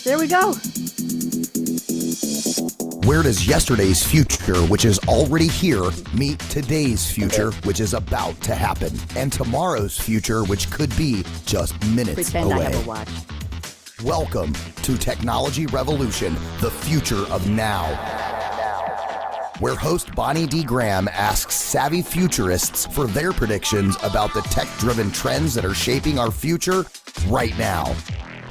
There we go. Where does yesterday's future, which is already here, meet today's future, which is about to happen, and tomorrow's future, which could be just minutes Pretend away? I have a watch. Welcome to Technology Revolution, the future of now, where host Bonnie D. Graham asks savvy futurists for their predictions about the tech-driven trends that are shaping our future right now.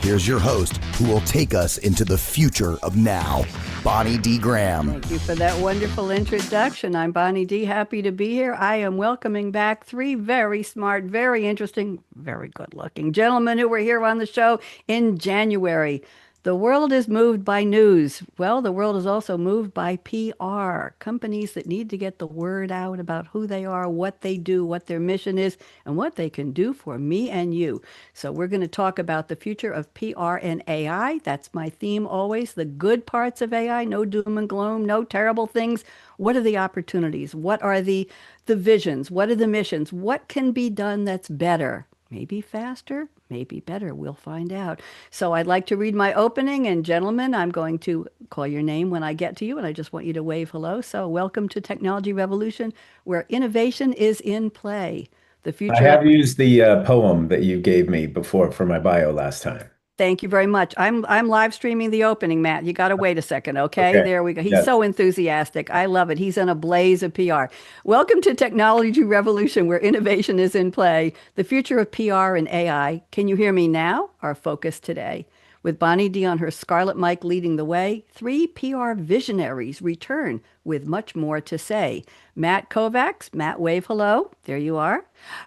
Here's your host, who will take us into the future of now, Bonnie D. Graham. Thank you for that wonderful introduction. I'm Bonnie D. Happy to be here. I am welcoming back three very smart, very interesting, very good-looking gentlemen who were here on the show in January. The world is moved by news. Well, the world is also moved by PR. Companies that need to get the word out about who they are, what they do, what their mission is, and what they can do for me and you. So we're going to talk about the future of PR and AI. That's my theme always, the good parts of AI, no doom and gloom, no terrible things. What are the opportunities? What are the visions? What are the missions? What can be done that's better? Maybe faster, maybe better. We'll find out. So I'd like to read my opening. And gentlemen, I'm going to call your name when I get to you. And I just want you to wave hello. So welcome to Technology Revolution, where innovation is in play. The I future. have used the poem that you gave me before for my bio last time. Thank you very much. I'm live streaming the opening, Matt. You got to wait a second, okay? Okay. There we go. He's Yes. so enthusiastic. I love it. He's in a blaze of PR. Welcome to Technology Revolution, where innovation is in play. The future of PR and AI. Can you hear me now? Our focus today. With Bonnie D on her Scarlett Mic leading the way, three PR visionaries return with much more to say. Matt Kovacs, Matt, wave hello. There you are.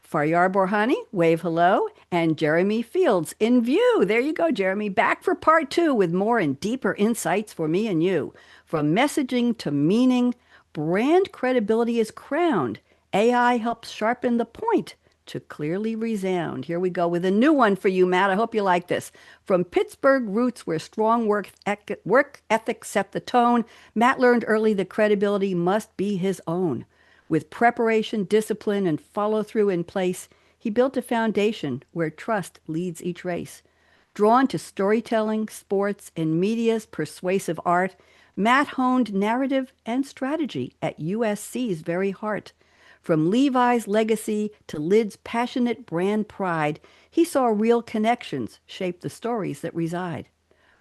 Faryar Borhani, wave hello. And Jeremy Fields in view. There you go, Jeremy. Back for part two with more and deeper insights for me and you. From messaging to meaning, brand credibility is crowned. AI helps sharpen the point to clearly resound. Here we go with a new one for you, Matt. I hope you like this. From Pittsburgh roots where strong work ethics set the tone, Matt learned early that credibility must be his own. With preparation, discipline, and follow-through in place, he built a foundation where trust leads each race. Drawn to storytelling, sports, and media's persuasive art, Matt honed narrative and strategy at USC's very heart. From Levi's legacy to Lid's passionate brand pride, he saw real connections shape the stories that reside.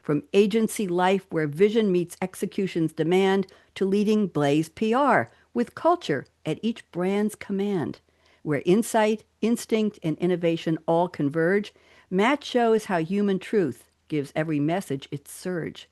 From agency life where vision meets execution's demand to leading Blaze PR with culture at each brand's command. Where insight, instinct, and innovation all converge, Matt shows how human truth gives every message its surge.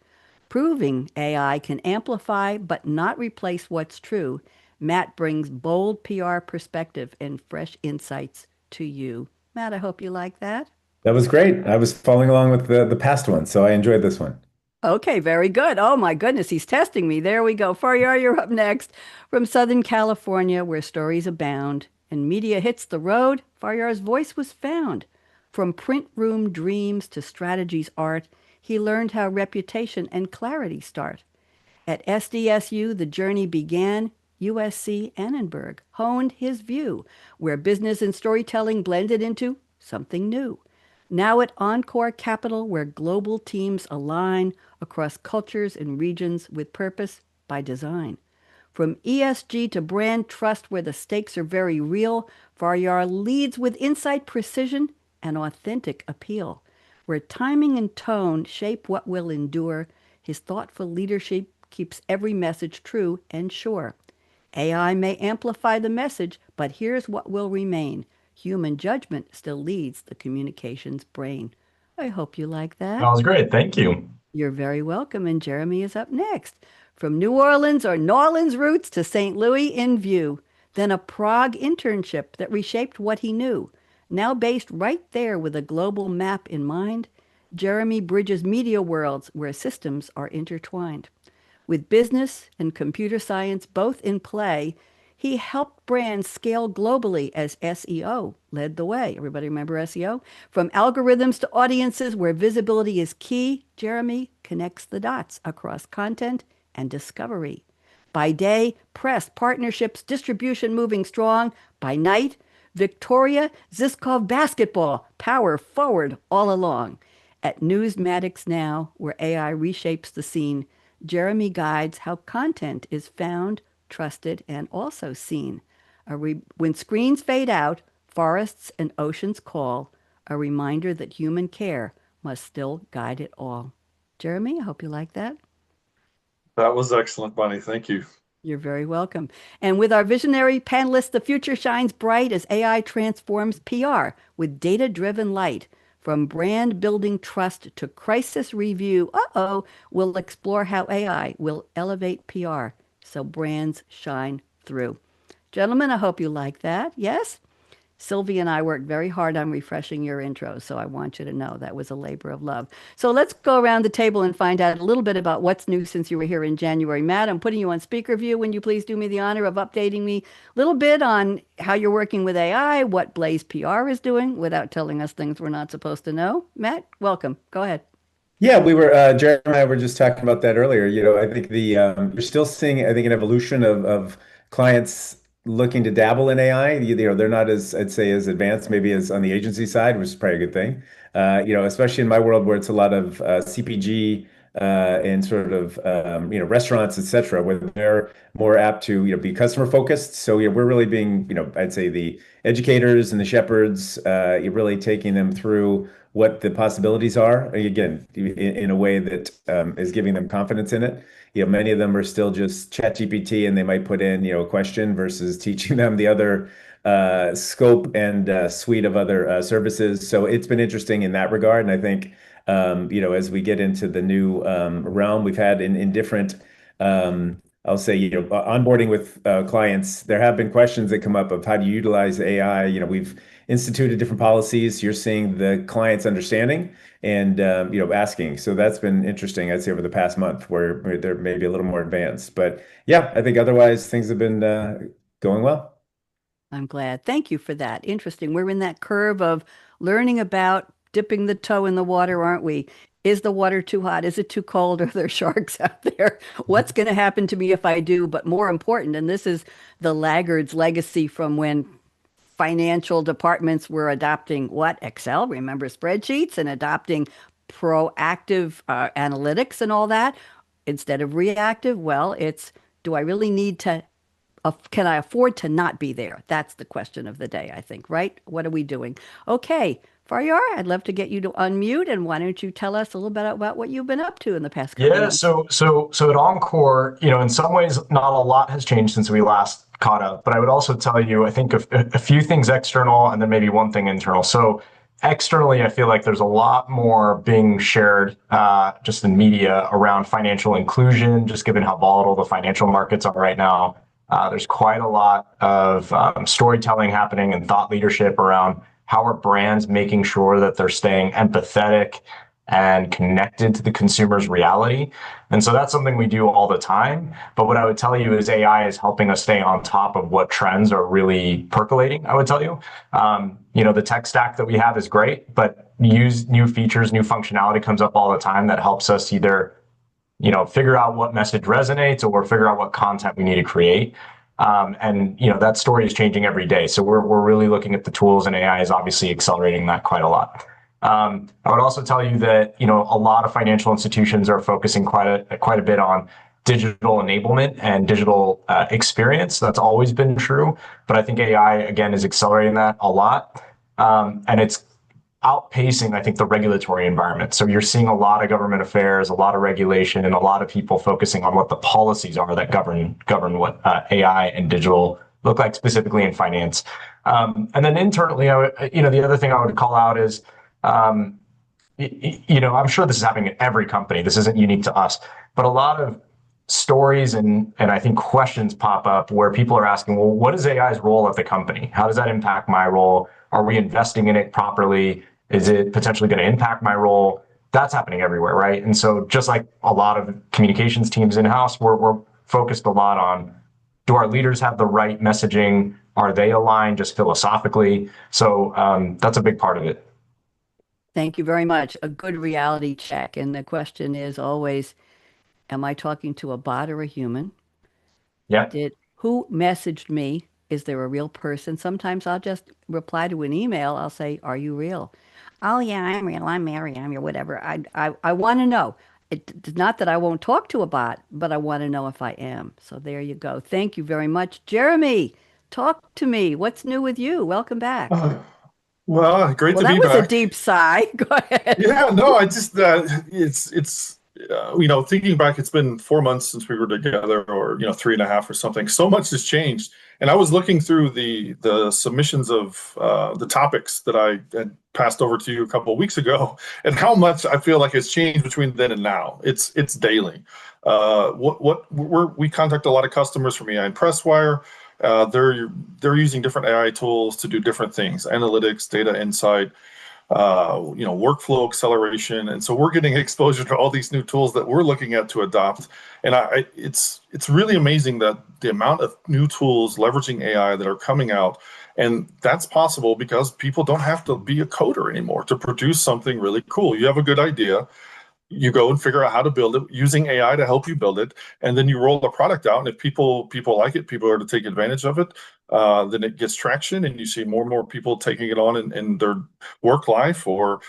Proving AI can amplify but not replace what's true, Matt brings bold PR perspective and fresh insights to you. Matt, I hope you like that. That was great. I was following along with the past one, so I enjoyed this one. Okay, very good. Oh my goodness, he's testing me. There we go. Faryar, you're up next. From Southern California, where stories abound and media hits the road, Faryar's voice was found. From print room dreams to strategies art, he learned how reputation and clarity start. At SDSU, the journey began. USC Annenberg honed his view, where business and storytelling blended into something new. Now at Encore Capital, where global teams align across cultures and regions with purpose by design. From ESG to brand trust, where the stakes are very real, Faryar leads with insight, precision, and authentic appeal. Where timing and tone shape what will endure, his thoughtful leadership keeps every message true and sure. AI may amplify the message, but here's what will remain. Human judgment still leads the communications brain. I hope you like that. That was great. Thank you. You're very welcome. And Jeremy is up next. From New Orleans or Norlands roots to St. Louis in view. Then a Prague internship that reshaped what he knew. Now based right there with a global map in mind, Jeremy bridges media worlds where systems are intertwined. With business and computer science both in play, he helped brands scale globally as SEO led the way. Everybody remember SEO? From algorithms to audiences where visibility is key, Jeremy connects the dots across content and discovery. By day, press, partnerships, distribution moving strong. By night, Victoria Ziskov basketball, power forward all along. At Newsmatics Now, where AI reshapes the scene, Jeremy guides how content is found, trusted, and also seen. When screens fade out, forests and oceans call, a reminder that human care must still guide it all. Jeremy, I hope you like that. That was excellent, Bonnie. Thank you. You're very welcome. And with our visionary panelists, the future shines bright as AI transforms PR with data-driven light. From brand building trust to crisis review, we'll explore how AI will elevate PR so brands shine through. Gentlemen, I hope you like that. Yes? Sylvie and I worked very hard on refreshing your intro, so I want you to know that was a labor of love. So let's go around the table and find out a little bit about what's new since you were here in January. Matt, I'm putting you on speaker view. Will you please do me the honor of updating me a little bit on how you're working with AI, what Blaze PR is doing without telling us things we're not supposed to know? Matt, welcome. Go ahead. Yeah, we were Jeremy and I were just talking about that earlier. I think the you're still seeing, I think, an evolution of clients looking to dabble in AI. They're not as, I'd say, as advanced maybe as on the agency side, which is probably a good thing. Especially in my world where it's a lot of CPG and sort of restaurants, et cetera, where they're more apt to be customer focused. So yeah, we're really being I'd say the educators and the shepherds, you're really taking them through what the possibilities are, again, in a way that is giving them confidence in it. Many of them are still just chat GPT and they might put in, a question versus teaching them the other scope and suite of other services. So it's been interesting in that regard. And I think, as we get into the new realm we've had in different, I'll say, onboarding with clients, there have been questions that come up of how do you utilize AI. We've instituted different policies. You're seeing the clients understanding and asking. So that's been interesting, I'd say, over the past month, where they're maybe a little more advanced. But yeah, I think otherwise things have been going well. I'm glad. Thank you for that. Interesting. We're in that curve of learning about dipping the toe in the water, aren't we? Is the water too hot? Is it too cold? Are there sharks out there? What's going to happen to me if I do? But more important, and this is the laggards' legacy from when financial departments were adopting what? Excel, remember spreadsheets, and adopting proactive analytics and all that instead of reactive. Well, it's do I really need to can I afford to not be there? That's the question of the day, I think, right? What are we doing? Okay, Faryar, I'd love to get you to unmute, and why don't you tell us a little bit about what you've been up to in the past couple of Yeah, months? so at Encore, in some ways, not a lot has changed since we last caught up. But I would also tell you, I think a few things external and then maybe one thing internal. So externally, I feel like there's a lot more being shared just in media around financial inclusion, just given how volatile the financial markets are right now. There's quite a lot of storytelling happening and thought leadership around how are brands making sure that they're staying empathetic and connected to the consumer's reality. And so that's something we do all the time. But what I would tell you is AI is helping us stay on top of what trends are really percolating, I would tell you. The tech stack that we have is great, but use new features, new functionality comes up all the time that helps us either figure out what message resonates or figure out what content we need to create. That story is changing every day. So we're really looking at the tools, and AI is obviously accelerating that quite a lot. I would also tell you that, a lot of financial institutions are focusing quite a bit on digital enablement and digital experience. That's always been true, but I think AI again is accelerating that a lot. And it's outpacing, I think, the regulatory environment. So you're seeing a lot of government affairs, a lot of regulation, and a lot of people focusing on what the policies are that govern what AI and digital look like, specifically in finance. And then internally, the other thing I would call out is, I'm sure this is happening at every company. This isn't unique to us, but a lot of stories and I think questions pop up where people are asking, well, what is AI's role at the company? How does that impact my role? Are we investing in it properly? Is it potentially going to impact my role? That's happening everywhere, right? And so just like a lot of communications teams in-house, we're focused a lot on, do our leaders have the right messaging? Are they aligned just philosophically? So that's a big part of it. Thank you very much. A good reality check. And the question is always, am I talking to a bot or a human? Yeah. Who messaged me? Is there a real person? Sometimes I'll just reply to an email. I'll say, are you real? Oh yeah, I'm real. I'm Mary. I'm your whatever. I want to know. It's not that I won't talk to a bot, but I want to know if I am. So there you go. Thank you very much, Jeremy. Talk to me. What's new with you? Welcome back. Uh, well, great Well, to that be was a back. deep sigh. Go ahead. Yeah, no, I just it's thinking back, it's been 4 months since we were together, or 3.5 or something. So much has changed, and I was looking through the submissions of the topics that I had passed over to you a couple of weeks ago, and how much I feel like it's changed between then and now. It's daily. We contact a lot of customers from AI and Presswire. They're using different AI tools to do different things: analytics, data insight, workflow acceleration. And so we're getting exposure to all these new tools that we're looking at to adopt. And it's really amazing that the amount of new tools leveraging AI that are coming out. And that's possible because people don't have to be a coder anymore to produce something really cool. You have a good idea, you go and figure out how to build it using AI to help you build it, and then you roll the product out. And if people like it, people are to take advantage of it, then it gets traction, and you see more and more people taking it on in their work life, or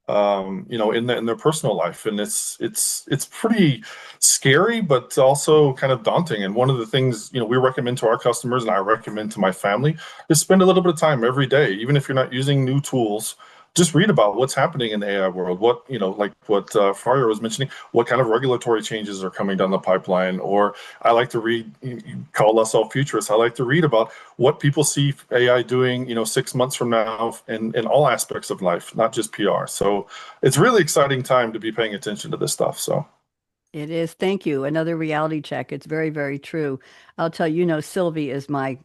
in their personal life. And it's pretty scary, but also kind of daunting. And one of the things we recommend to our customers, and I recommend to my family, is spend a little bit of time every day, even if you're not using new tools. Just read about what's happening in the AI world. What, like what Faryar was mentioning, what kind of regulatory changes are coming down the pipeline. Or I like to read, you call us all futurists, I like to read about what people see AI doing, 6 months from now, in all aspects of life, not just PR. So it's really exciting time to be paying attention to this stuff. So. It is. Thank you. Another reality check. It's very, very true. I'll tell you, Sylvie is my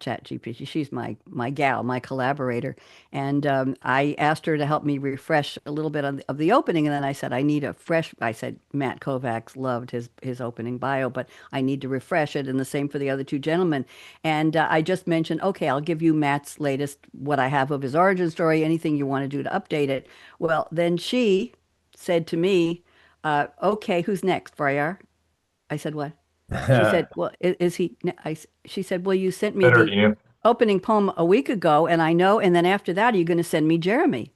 chat GPT. She's my gal, my collaborator. And I asked her to help me refresh a little bit of the opening. And then I said, I need a fresh, I said, Matt Kovacs loved his opening bio, but I need to refresh it. And the same for the other two gentlemen. And I just mentioned, okay, I'll give you Matt's latest, what I have of his origin story, anything you want to do to update it. Well, then she said to me, okay, who's next, Faryar? I said, what? She said, well, is he? She said, well, you sent me Better the you. opening poem a week ago, and I know, and then after that, are you going to send me Jeremy?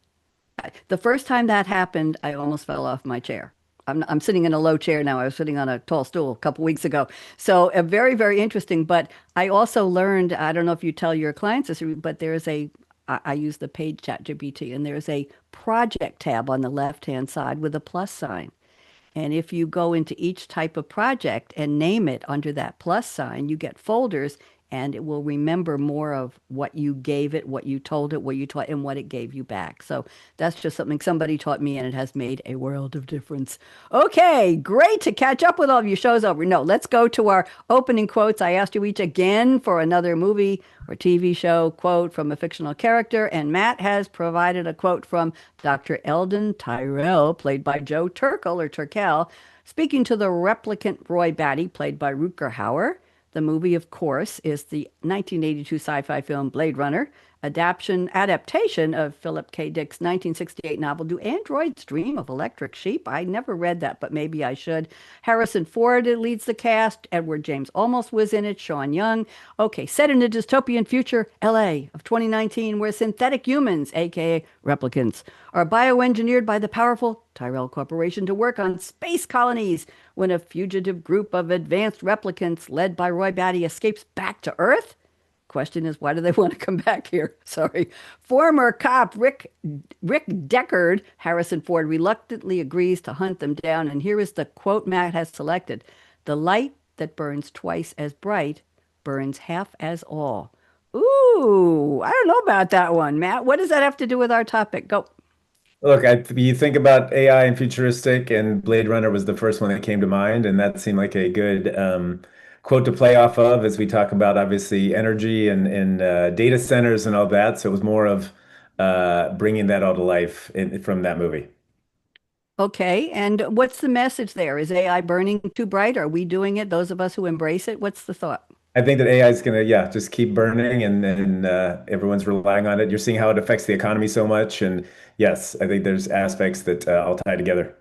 The first time that happened, I almost fell off my chair. I'm sitting in a low chair now. I was sitting on a tall stool a couple weeks ago. So very, very interesting. But I also learned, I don't know if you tell your clients this, but I use the paid chat GPT, and there's a project tab on the left-hand side with a plus sign. And if you go into each type of project and name it under that plus sign, you get folders, and it will remember more of what you gave it, what you told it, what you taught, and what it gave you back. So that's just something somebody taught me, and it has made a world of difference. Okay, great to catch up with all of you. Show's over. No, let's go to our opening quotes. I asked you each again for another movie or TV show quote from a fictional character, and Matt has provided a quote from Dr. Eldon Tyrell, played by Joe Turkel or Turkel, speaking to the replicant Roy Batty, played by Rutger Hauer. The movie, of course, is the 1982 sci-fi film Blade Runner, adaptation of Philip K. Dick's 1968 novel Do Androids Dream of Electric Sheep? I never read that, but maybe I should. Harrison Ford leads the cast. Edward James Olmos was in it. Sean Young. Okay, set in a dystopian future, LA of 2019, where synthetic humans, aka replicants, are bioengineered by the powerful Tyrell Corporation to work on space colonies. When a fugitive group of advanced replicants led by Roy Batty escapes back to Earth? Question is, why do they want to come back here? Sorry. Former cop Rick Deckard, Harrison Ford, reluctantly agrees to hunt them down. And here is the quote Matt has selected. The light that burns twice as bright burns half as all. Ooh, I don't know about that one, Matt. What does that have to do with our topic? Go. Look, you think about AI and futuristic, and Blade Runner was the first one that came to mind, and that seemed like a good quote to play off of as we talk about obviously energy and data centers and all that. So it was more of bringing that all to life from that movie. Okay, and what's the message there? Is AI burning too bright? Are we doing it? Those of us who embrace it? What's the thought? I think that AI is gonna, yeah, just keep burning, and then everyone's relying on it. You're seeing how it affects the economy so much, and yes, I think there's aspects that all tie together.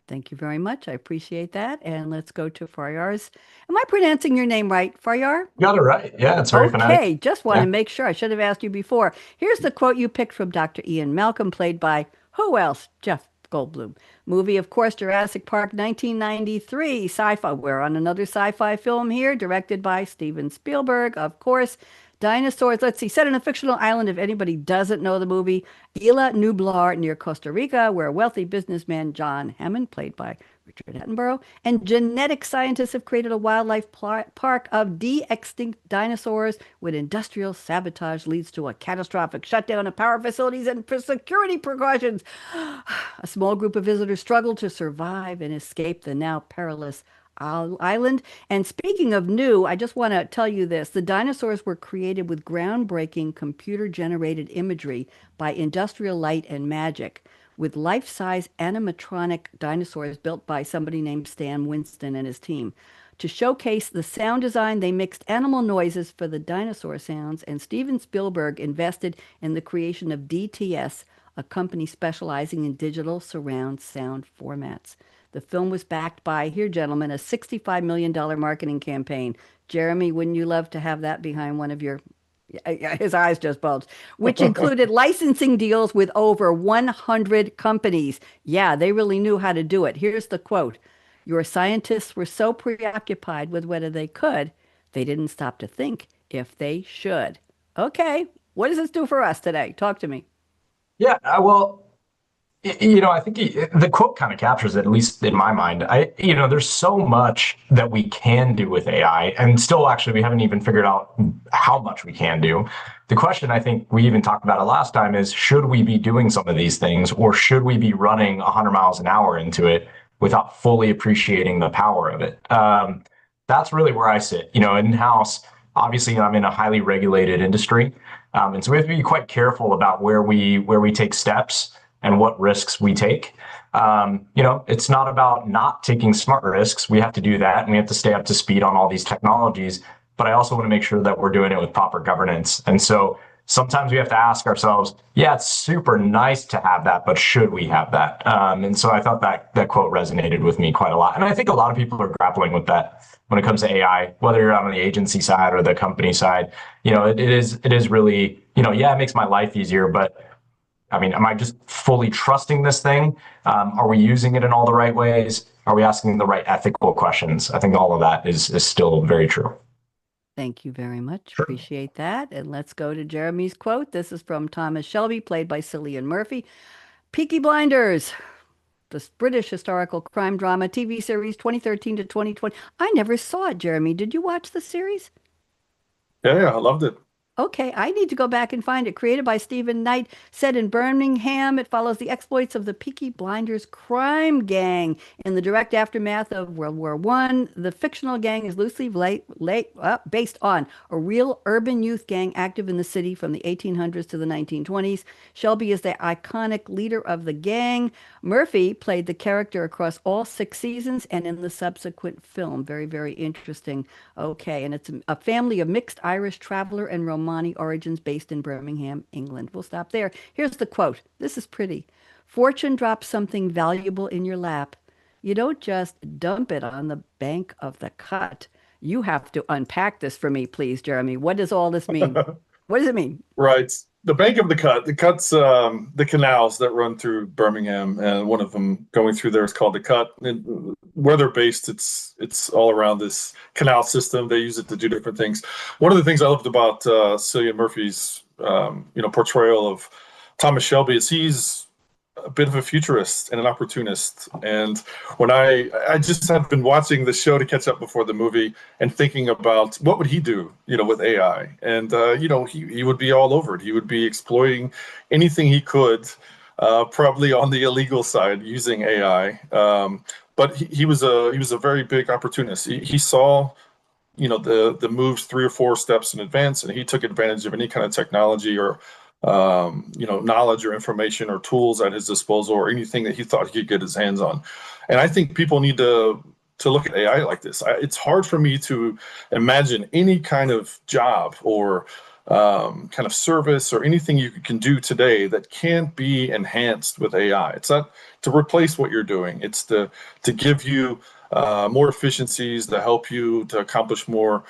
Thank you very much. I appreciate that. And let's go to Faryar's. Am I pronouncing your name right, Faryar? You got it right. Yeah, it's very Okay, phonetic. just want to Yeah. make sure. I should have asked you before. Here's the quote you picked from Dr. Ian Malcolm, played by who else? Jeff Goldblum. Movie, of course, Jurassic Park 1993, sci-fi. We're on another sci-fi film here, directed by Steven Spielberg, of course. Dinosaurs, let's see, set on a fictional island, if anybody doesn't know the movie, Isla Nublar near Costa Rica, where wealthy businessman John Hammond, played by Richard Attenborough, and genetic scientists have created a wildlife park of de-extinct dinosaurs when industrial sabotage leads to a catastrophic shutdown of power facilities and for security precautions. A small group of visitors struggle to survive and escape the now perilous island. And speaking of new, I just want to tell you this. The dinosaurs were created with groundbreaking computer-generated imagery by Industrial Light and Magic, with life-size animatronic dinosaurs built by somebody named Stan Winston and his team. To showcase the sound design, they mixed animal noises for the dinosaur sounds, and Steven Spielberg invested in the creation of DTS, a company specializing in digital surround sound formats. The film was backed by, here, gentlemen, a $65 million marketing campaign. Jeremy, wouldn't you love to have that behind one of your his eyes just bulged, which included licensing deals with over 100 companies. Yeah, they really knew how to do it. Here's the quote. Your scientists were so preoccupied with whether they could, they didn't stop to think if they should. Okay, what does this do for us today? Talk to me. Yeah, well, I think the quote kind of captures it, at least in my mind. There's so much that we can do with AI, and still, actually, we haven't even figured out how much we can do. The question, I think we even talked about it last time, is should we be doing some of these things, or should we be running 100 miles an hour into it without fully appreciating the power of it? That's really where I sit. In-house, obviously, I'm in a highly regulated industry, and so we have to be quite careful about where we take steps and what risks we take. It's not about not taking smart risks. We have to do that, and we have to stay up to speed on all these technologies. But I also want to make sure that we're doing it with proper governance. And so sometimes we have to ask ourselves, yeah, it's super nice to have that, but should we have that? And so I thought that quote resonated with me quite a lot. And I think a lot of people are grappling with that when it comes to AI, whether you're on the agency side or the company side. It is really, yeah, it makes my life easier, but I mean, am I just fully trusting this thing? Are we using it in all the right ways? Are we asking the right ethical questions? I think all of that is still very true. Thank you very much. Sure. Appreciate that. And let's go to Jeremy's quote. This is from Thomas Shelby, played by Cillian Murphy. Peaky Blinders, this British historical crime drama TV series 2013 to 2020. I never saw it, Jeremy. Did you watch the series? Yeah, I loved it. Okay, I need to go back and find it. Created by Stephen Knight, set in Birmingham, it follows the exploits of the Peaky Blinders crime gang in the direct aftermath of World War One. The fictional gang is loosely based on a real urban youth gang active in the city from the 1800s to the 1920s. Shelby is the iconic leader of the gang. Murphy played the character across all 6 seasons and in the subsequent film. Very, very interesting. Okay, and it's a family of mixed Irish traveler and Romani origins based in Birmingham, England. We'll stop there. Here's the quote. This is pretty. Fortune drops something valuable in your lap. You don't just dump it on the bank of the cut. You have to unpack this for me, please, Jeremy. What does all this mean? What does it mean? Right. The bank of the cut. The cut's the canals that run through Birmingham, and one of them going through there is called the cut. And where they're based, it's all around this canal system. They use it to do different things. One of the things I loved about Cillian Murphy's portrayal of Thomas Shelby is he's a bit of a futurist and an opportunist. And when I just have been watching the show to catch up before the movie and thinking about what would he do, with AI. And, he would be all over it. He would be exploiting anything he could, probably on the illegal side using AI. But he was a very big opportunist. He saw, the moves 3 or 4 steps in advance, and he took advantage of any kind of technology or knowledge or information or tools at his disposal or anything that he thought he could get his hands on. And I think people need to look at AI like this. It's hard for me to imagine any kind of job or kind of service or anything you can do today that can't be enhanced with AI. It's not to replace what you're doing. It's to give you more efficiencies, to help you to accomplish more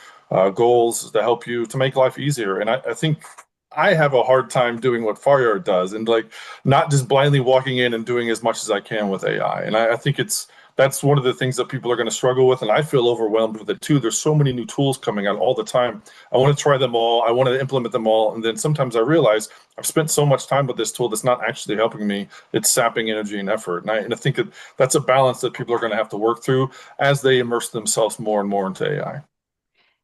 goals, to help you to make life easier. And I think I have a hard time doing what Faryar does, and like not just blindly walking in and doing as much as I can with AI. And I think that's one of the things that people are going to struggle with, and I feel overwhelmed with it too. There's so many new tools coming out all the time. I want to try them all. I want to implement them all, and then sometimes I realize I've spent so much time with this tool that's not actually helping me. It's sapping energy and effort, and I think that's a balance that people are going to have to work through as they immerse themselves more and more into AI.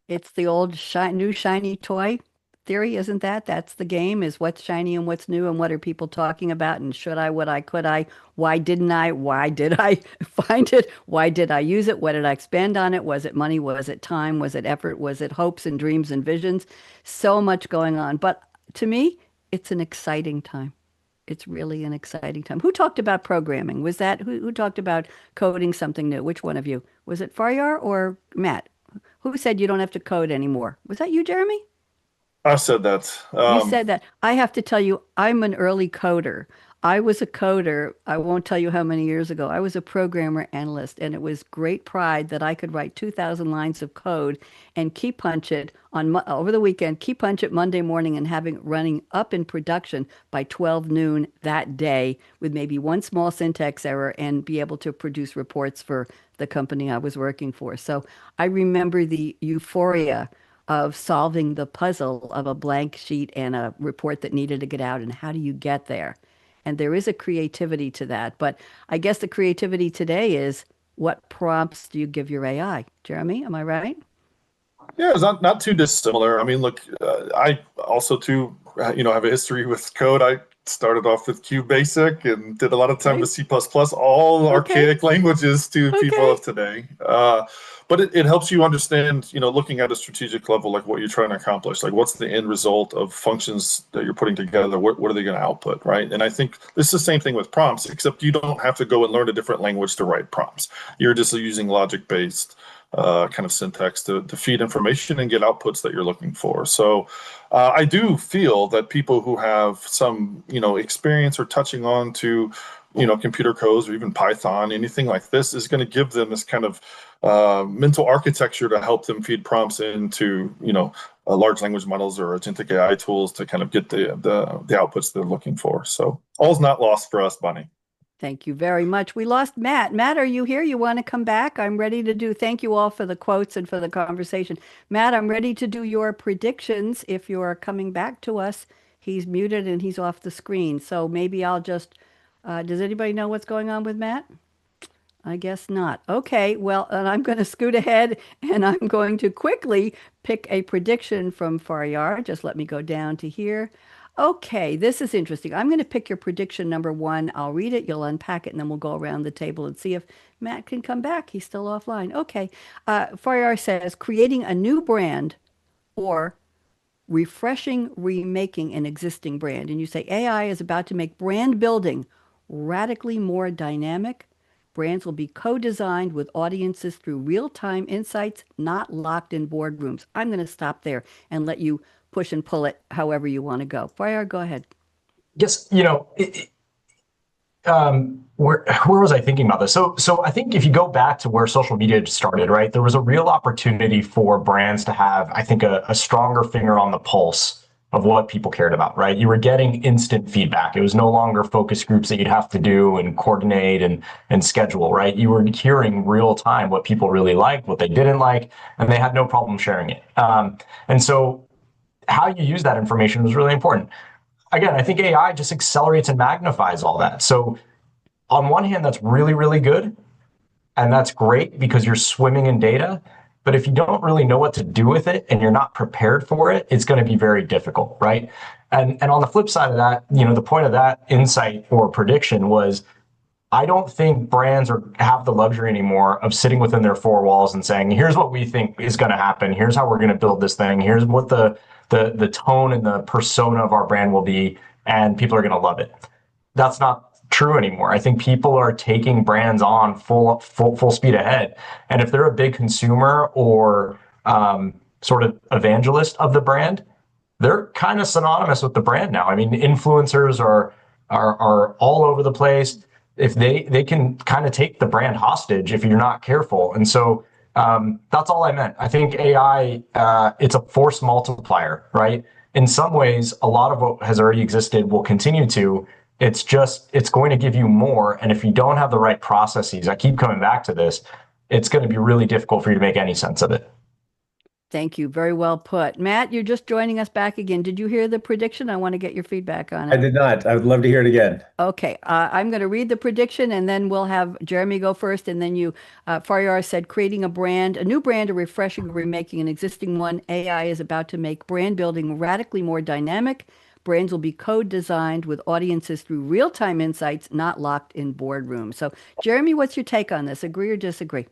It's the old new shiny toy theory, isn't that? That's the game, is what's shiny and what's new and what are people talking about and should I, would I, could I, why didn't I, why did I find it, why did I use it, what did I expend on it, was it money, was it time, was it effort, was it hopes and dreams and visions? So much going on. But to me, it's an exciting time. It's really an exciting time. Who talked about programming? Was that who talked about coding something new? Which one of you? Was it Faryar or Matt? Who said you don't have to code anymore? Was that you, Jeremy? I said that. You said that. I have to tell you, I'm an early coder. I was a coder. I won't tell you how many years ago. I was a programmer analyst, and it was great pride that I could write 2,000 lines of code and key punch it on over the weekend, key punch it Monday morning, and having it running up in production by 12 noon that day with maybe one small syntax error and be able to produce reports for the company I was working for. So I remember the euphoria of solving the puzzle of a blank sheet and a report that needed to get out, and how do you get there? And there is a creativity to that. But I guess the creativity today is, what prompts do you give your AI? Jeremy, am I right? Yeah, it's not too dissimilar. I mean, look, I also too, have a history with code. I started off with QBasic and did a lot of time Okay. with C++, all archaic languages to people Okay. of today. But it helps you understand, looking at a strategic level, like what you're trying to accomplish, like what's the end result of functions that you're putting together, what are they going to output, right? And I think this is the same thing with prompts, except you don't have to go and learn a different language to write prompts. You're just using logic-based kind of syntax to feed information and get outputs that you're looking for. So I do feel that people who have some, experience or touching on to, computer codes or even Python, anything like this is going to give them this kind of mental architecture to help them feed prompts into, large language models or agentic AI tools to kind of get the outputs they're looking for. So all's not lost for us, Bonnie. Thank you very much. We lost Matt. Matt, are you here? You want to come back? I'm ready to thank you all for the quotes and for the conversation. Matt, I'm ready to do your predictions if you are coming back to us. He's muted and he's off the screen. So maybe I'll just, does anybody know what's going on with Matt? I guess not. Okay, well, and I'm going to scoot ahead and I'm going to quickly pick a prediction from Faryar. Just let me go down to here. Okay, this is interesting. I'm going to pick your prediction number one. I'll read it, you'll unpack it, and then we'll go around the table and see if Matt can come back. He's still offline. Okay, Faryar says, creating a new brand or refreshing, remaking an existing brand. And you say AI is about to make brand building radically more dynamic. Brands will be co-designed with audiences through real-time insights, not locked in boardrooms. I'm going to stop there and let you push and pull it however you want to go. Faryar, go ahead. Yes, where was I thinking about this? So I think if you go back to where social media started, right, there was a real opportunity for brands to have, I think, a stronger finger on the pulse of what people cared about, right? You were getting instant feedback. It was no longer focus groups that you'd have to do and coordinate and schedule, right? You were hearing real time what people really liked, what they didn't like, and they had no problem sharing it. And so how you use that information was really important. Again, I think AI just accelerates and magnifies all that. So on one hand, that's really, really good. And that's great because you're swimming in data. But if you don't really know what to do with it and you're not prepared for it, it's going to be very difficult, right? And on the flip side of that, the point of that insight or prediction was, I don't think brands have the luxury anymore of sitting within their four walls and saying, here's what we think is going to happen. Here's how we're going to build this thing. Here's what the tone and the persona of our brand will be, and people are going to love it. That's not true anymore. I think people are taking brands on full speed ahead. And if they're a big consumer or sort of evangelist of the brand, they're kind of synonymous with the brand now. I mean, influencers are all over the place. If they can kind of take the brand hostage if you're not careful. And so that's all I meant. I think AI, it's a force multiplier, right? In some ways, a lot of what has already existed will continue to. It's going to give you more. And if you don't have the right processes, I keep coming back to this, it's going to be really difficult for you to make any sense of it. Thank you. Very well put. Matt, you're just joining us back again. Did you hear the prediction? I want to get your feedback on I it. did not. I would love to hear it again. Okay, I'm going to read the prediction and then we'll have Jeremy go first. And then you, Faryar said, creating a new brand, or refreshing or remaking an existing one. AI is about to make brand building radically more dynamic. Brands will be code-designed with audiences through real-time insights, not locked in boardrooms. So, Jeremy, what's your take on this? Agree or disagree?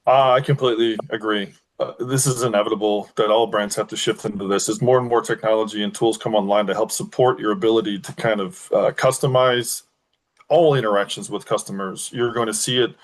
I completely agree. This is inevitable that all brands have to shift into this as more and more technology and tools come online to help support your ability to kind of customize all interactions with customers. You're going to see it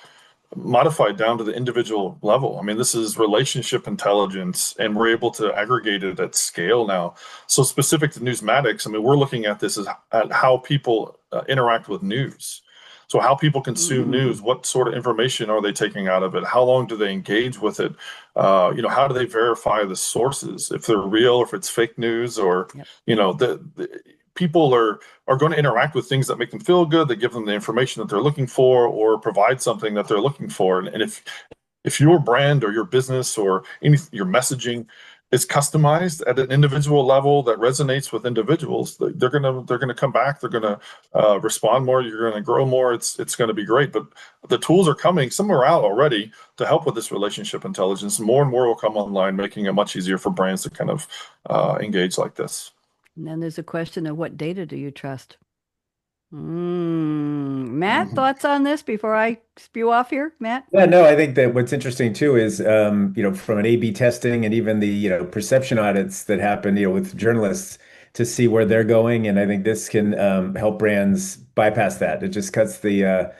modified down to the individual level. I mean, this is relationship intelligence, and we're able to aggregate it at scale now. So specific to Newsmatics, I mean, we're looking at this as at how people interact with news. So how people consume news, what sort of information are they taking out of it? How long do they engage with it? How do they verify the sources, if they're real, or if it's fake news, or, the people are going to interact with things that make them feel good, that give them the information that they're looking for, or provide something that they're looking for. And if your brand or your business or your messaging is customized at an individual level that resonates with individuals, they're gonna come back. They're gonna respond more. You're gonna grow more. It's gonna be great. But the tools are coming. Some are out already to help with this relationship intelligence. More and more will come online, making it much easier for brands to kind of engage like this. And then there's a question of what data do you trust? Matt, thoughts on this before I spew off here, Matt? Yeah, no, I think that what's interesting too is, from an A/B testing and even the, perception audits that happen, with journalists to see where they're going. And I think this can help brands bypass that. It just cuts the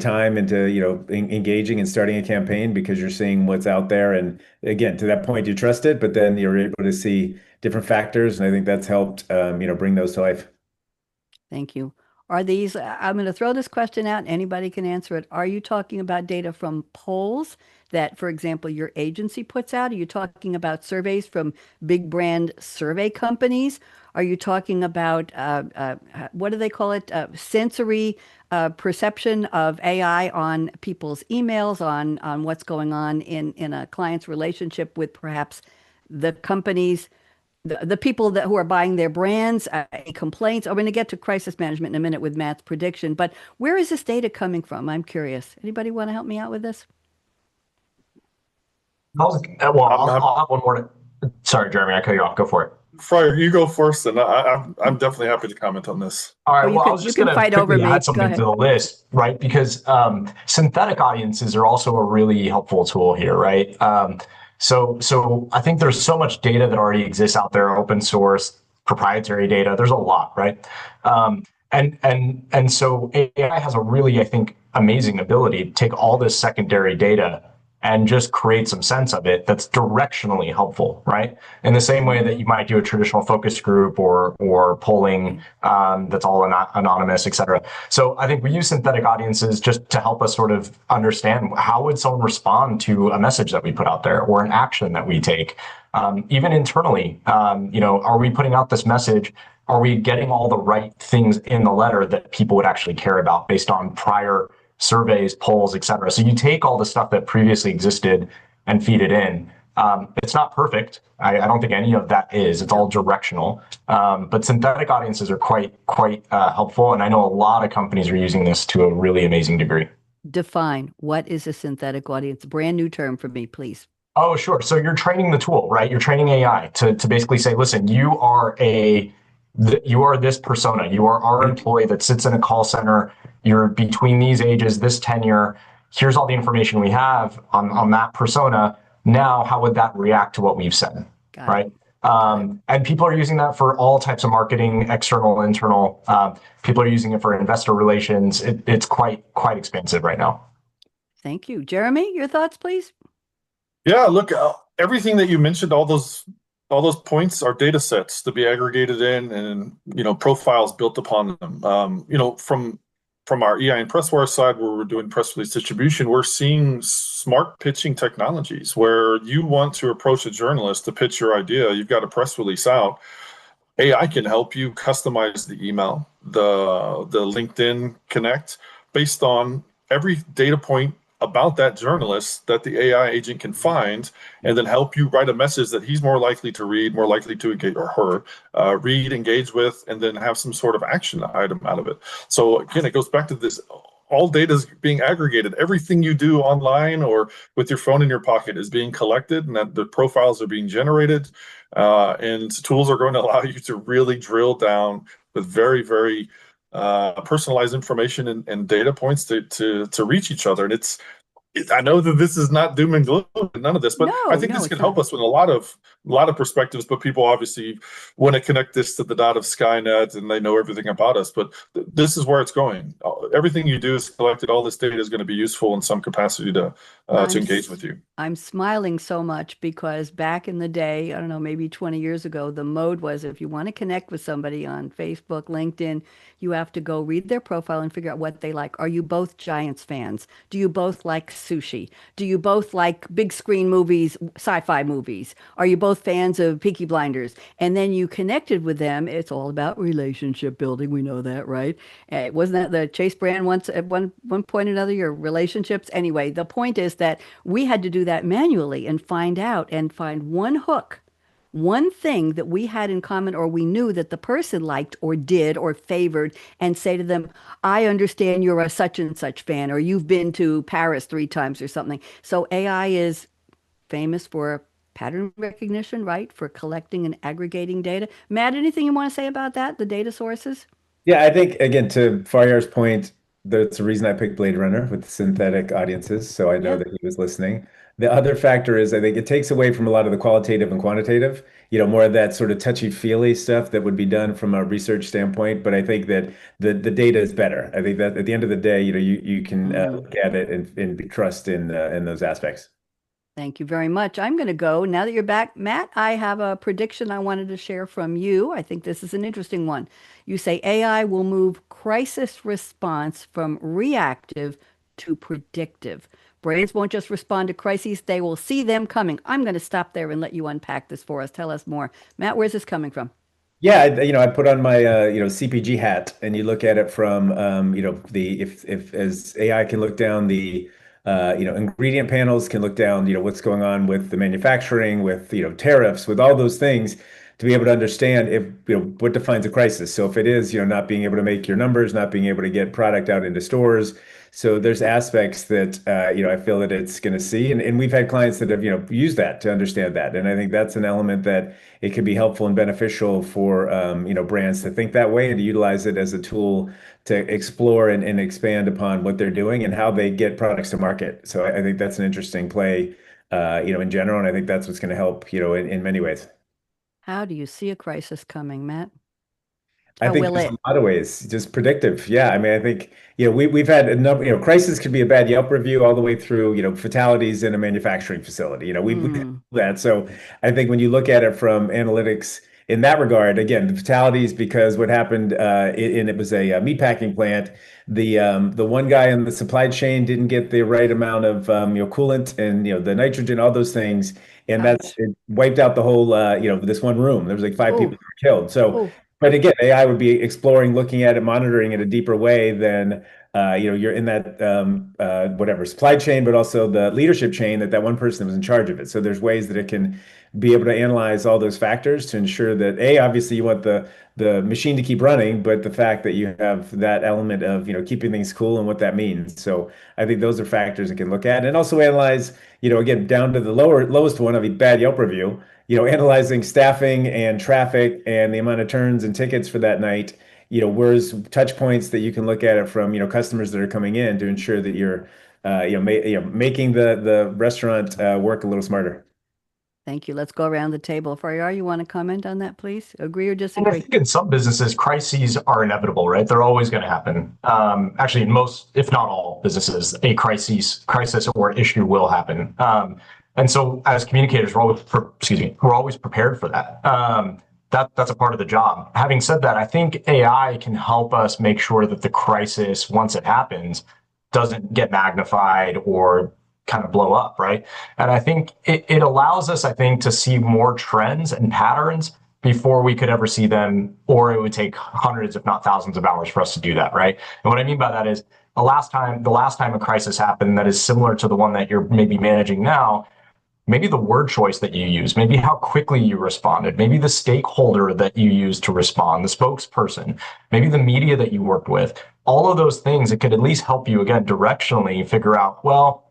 time into, engaging and starting a campaign, because you're seeing what's out there. And again, to that point, you trust it, but then you're able to see different factors. And I think that's helped, bring those to life. Thank you. Are these, I'm going to throw this question out, anybody can answer it. Are you talking about data from polls that, for example, your agency puts out? Are you talking about surveys from big brand survey companies? Are you talking about, what do they call it? Sensory perception of AI on people's emails, on what's going on in a client's relationship with perhaps the companies, the people who are buying their brands, complaints. I'm going to get to crisis management in a minute with Matt's prediction, but where is this data coming from? I'm curious. Anybody want to help me out with this? I'll have one more. Sorry, Jeremy, I cut you off. Go for it. Faryar, you go first, and I'm definitely happy to comment on this. All right. Well, I was just going to fight over me. add something to the list, right? Because synthetic audiences are also a really helpful tool here, right? So I think there's so much data that already exists out there, open source, proprietary data. There's a lot, right? And so AI has a really, I think, amazing ability to take all this secondary data and just create some sense of it that's directionally helpful, right? In the same way that you might do a traditional focus group or polling that's all anonymous, et cetera. So I think we use synthetic audiences just to help us sort of understand how would someone respond to a message that we put out there or an action that we take. Even internally, are we putting out this message? Are we getting all the right things in the letter that people would actually care about based on prior surveys, polls, et cetera? So you take all the stuff that previously existed and feed it in. It's not perfect. I don't think any of that is. It's all directional. But synthetic audiences are quite helpful. And I know a lot of companies are using this to a really amazing degree. Define what is a synthetic audience? Brand new term for me, please. Oh, sure. So you're training the tool, right? You're training AI to basically say, listen, you are this persona. You are our employee that sits in a call center. You're between these ages, this tenure. Here's all the information we have on that persona. Now, how would that react to what we've said, right? And people are using that for all types of marketing, external, internal. People are using it for investor relations. It's quite expensive right now. Thank you. Jeremy, your thoughts, please? Yeah, look, everything that you mentioned, all those all those points are data sets to be aggregated in, and profiles built upon them. From our EI and Presswire side, where we're doing press release distribution, we're seeing smart pitching technologies where you want to approach a journalist to pitch your idea. You've got a press release out. AI can help you customize the email, the LinkedIn connect based on every data point about that journalist that the AI agent can find, and then help you write a message that he's more likely to read, more likely to engage, or her read, engage with, and then have some sort of action item out of it. So again, it goes back to this. All data is being aggregated. Everything you do online or with your phone in your pocket is being collected, and that the profiles are being generated. And tools are going to allow you to really drill down with very, very personalized information and data points to reach each other. And I know that this is not doom and gloom, none of this, but I think this can help us with a lot of perspectives. But people obviously want to connect this to the dot of Skynet, and they know everything about us. But this is where it's going. Everything you do is collected. All this data is going to be useful in some capacity to engage with you. I'm smiling so much because back in the day, I don't know, maybe 20 years ago, the mode was if you want to connect with somebody on Facebook, LinkedIn, you have to go read their profile and figure out what they like. Are you both Giants fans? Do you both like sushi? Do you both like big screen movies, sci-fi movies? Are you both fans of Peaky Blinders? And then you connected with them. It's all about relationship building. We know that, right? Wasn't that the Chase brand once at one point or another, your relationships? Anyway, the point is that we had to do that manually and find one hook, one thing that we had in common or we knew that the person liked or did or favored, and say to them, I understand you're a such and such fan, or you've been to Paris 3 times or something. So AI is famous for pattern recognition, right? For collecting and aggregating data. Matt, anything you want to say about that, the data sources? Yeah, I think again to Faryar's point, that's the reason I picked Blade Runner with synthetic audiences, so I know Yeah. that he was listening. The other factor is I think it takes away from a lot of the qualitative and quantitative, more of that sort of touchy-feely stuff that would be done from a research standpoint. But I think that the data is better. I think that at the end of the day, you can look at it and be trust in those aspects. Thank you very much. I'm going to go. Now that you're back, Matt, I have a prediction I wanted to share from you. I think this is an interesting one. You say AI will move crisis response from reactive to predictive. Brains won't just respond to crises, they will see them coming. I'm going to stop there and let you unpack this for us. Tell us more. Matt, where's this coming from? Yeah, I put on my CPG hat, and you look at it from the if as AI can look down the ingredient panels, can look down what's going on with the manufacturing, with tariffs, with all those things, to be able to understand if what defines a crisis. So if it is not being able to make your numbers, not being able to get product out into stores, so there's aspects that I feel that it's going to see, and we've had clients that have used that to understand that, and I think that's an element that it can be helpful and beneficial for brands to think that way and to utilize it as a tool to explore and expand upon what they're doing and how they get products to market. So I think that's an interesting play, in general, and I think that's what's going to help in many ways. How do you see a crisis coming, Matt? I How think will there's a it? lot of ways, just predictive. Yeah, I mean, I think we've had a number. Crisis could be a bad Yelp review all the way through fatalities in a manufacturing facility. We've had Mm, that. So I think when you look at it from analytics in that regard, again, the fatalities because what happened, and it was a meatpacking plant. The one guy in the supply chain didn't get the right amount of coolant and the nitrogen, all those things, and that's ouch. it wiped out the whole this one room. There was like 5 people Oh, that were killed. So. oh, But again, AI would be exploring, looking at it, monitoring it a deeper way than you're in that whatever supply chain, but also the leadership chain that one person was in charge of it. So there's ways that it can be able to analyze all those factors to ensure that obviously you want the machine to keep running, but the fact that you have that element of keeping things cool and what that means. So I think those are factors it can look at and also analyze. Again, down to the lowest one of a bad Yelp review, analyzing staffing and traffic and the amount of turns and tickets for that night, where's touch points that you can look at it from, customers that are coming in to ensure that you're, making the restaurant work a little smarter. thank you. Let's go around the table. Faryar, you want to comment on that, please? Agree or And I disagree? think in some businesses, crises are inevitable, right? They're always going to happen. Actually, in most, if not all businesses, a crisis or issue will happen. And so as communicators, we're always prepared for that. That's a part of the job. Having said that, I think AI can help us make sure that the crisis, once it happens, doesn't get magnified or kind of blow up, right? And I think it allows us, I think, to see more trends and patterns before we could ever see them, or it would take hundreds, if not thousands of hours for us to do that, right? And what I mean by that is the last time a crisis happened that is similar to the one that you're maybe managing now, maybe the word choice that you use, maybe how quickly you responded, maybe the stakeholder that you used to respond, the spokesperson, maybe the media that you worked with, all of those things, it could at least help you, again, directionally figure out, well,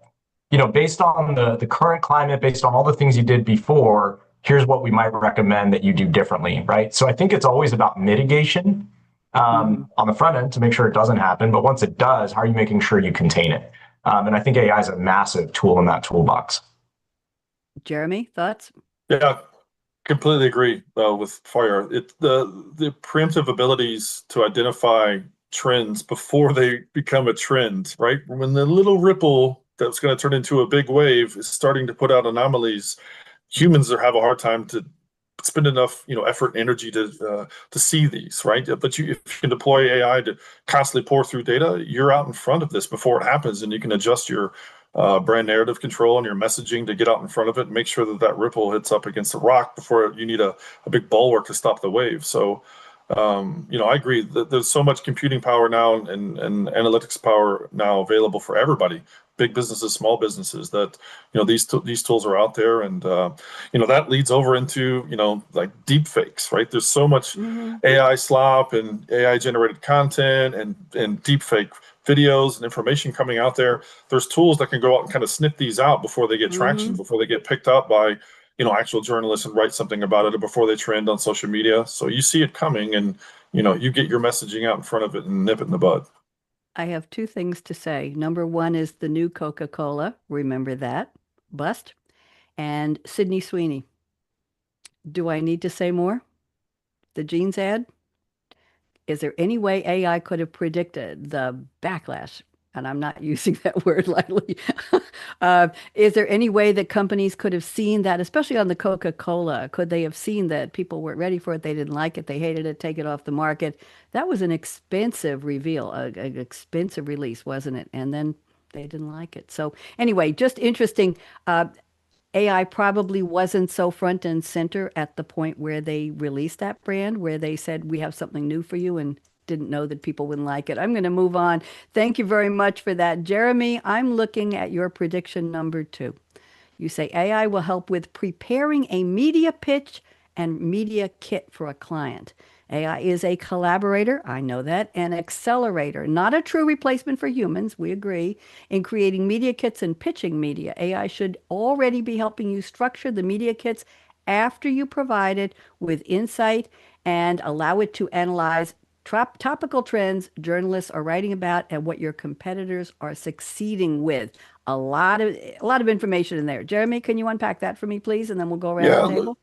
based on the current climate, based on all the things you did before, here's what we might recommend that you do differently, right? So I think it's always about mitigation on the front end to make sure it doesn't happen. But once it does, how are you making sure you contain it? And I think AI is a massive tool in that toolbox. Jeremy, thoughts? Yeah, completely agree with Faryar. The preemptive abilities to identify trends before they become a trend, right? When the little ripple that's going to turn into a big wave is starting to put out anomalies, humans have a hard time to spend enough effort and energy to see these, right? But if you can deploy AI to constantly pour through data, you're out in front of this before it happens, and you can adjust your brand narrative control and your messaging to get out in front of it and make sure that ripple hits up against the rock before you need a big bulwark to stop the wave. So I agree that there's so much computing power now and analytics power now available for everybody, big businesses, small businesses, that these tools are out there, and that leads over into like deep fakes, right? There's so much AI slop and AI generated content and deep fake videos and information coming out there. There's tools that can go out and kind of snip these out before they get traction, before they get picked up by actual journalists and write something about it, or before they trend on social media. So you see it coming, and you get your messaging out in front of it and nip it in the bud. I have two things to say. Number one is the new Coca-Cola. Remember that. Bust. And Sydney Sweeney. Do I need to say more? The jeans ad? Is there any way AI could have predicted the backlash? And I'm not using that word lightly. Is there any way that companies could have seen that, especially on the Coca-Cola? Could they have seen that people weren't ready for it? They didn't like it. They hated it. Take it off the market. That was an expensive reveal, an expensive release, wasn't it? And then they didn't like it. So anyway, just interesting. AI probably wasn't so front and center at the point where they released that brand, where they said, we have something new for you, and didn't know that people wouldn't like it. I'm going to move on. Thank you very much for that. Jeremy, I'm looking at your prediction number 2. You say AI will help with preparing a media pitch and media kit for a client. AI is a collaborator, I know that, an accelerator, not a true replacement for humans, we agree, in creating media kits and pitching media. AI should already be helping you structure the media kits after you provide it with insight and allow it to analyze topical trends journalists are writing about and what your competitors are succeeding with. A lot of information in there. Jeremy, can you unpack that for me, please? And then we'll go around the table.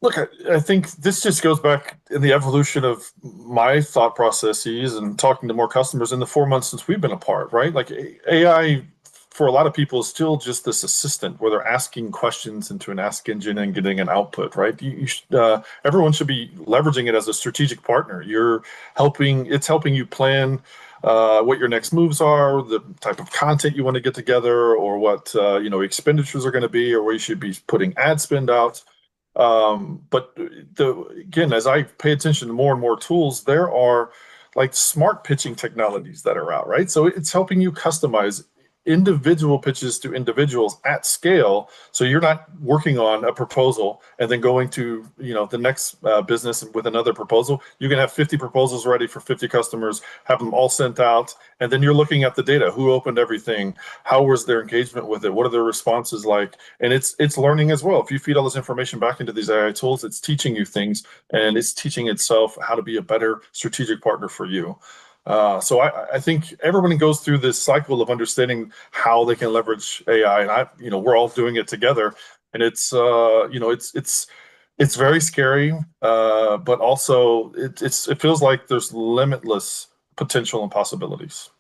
Look, I think this just goes back in the evolution of my thought processes and talking to more customers in the 4 months since we've been apart, right? Like AI, for a lot of people, is still just this assistant where they're asking questions into an ask engine and getting an output, right? Everyone should be leveraging it as a strategic partner. It's helping you plan what your next moves are, the type of content you want to get together, or what expenditures are going to be, or where you should be putting ad spend out. But again, as I pay attention to more and more tools, there are like smart pitching technologies that are out, right? So it's helping you customize individual pitches to individuals at scale, so you're not working on a proposal and then going to the next business with another proposal. You can have 50 proposals ready for 50 customers, have them all sent out, and then you're looking at the data. Who opened everything? How was their engagement with it? What are their responses like? And it's learning as well. If you feed all this information back into these AI tools, it's teaching you things, and it's teaching itself how to be a better strategic partner for you. So I think everybody goes through this cycle of understanding how they can leverage AI, and we're all doing it together, and it's very scary, but also it feels like there's limitless potential and possibilities.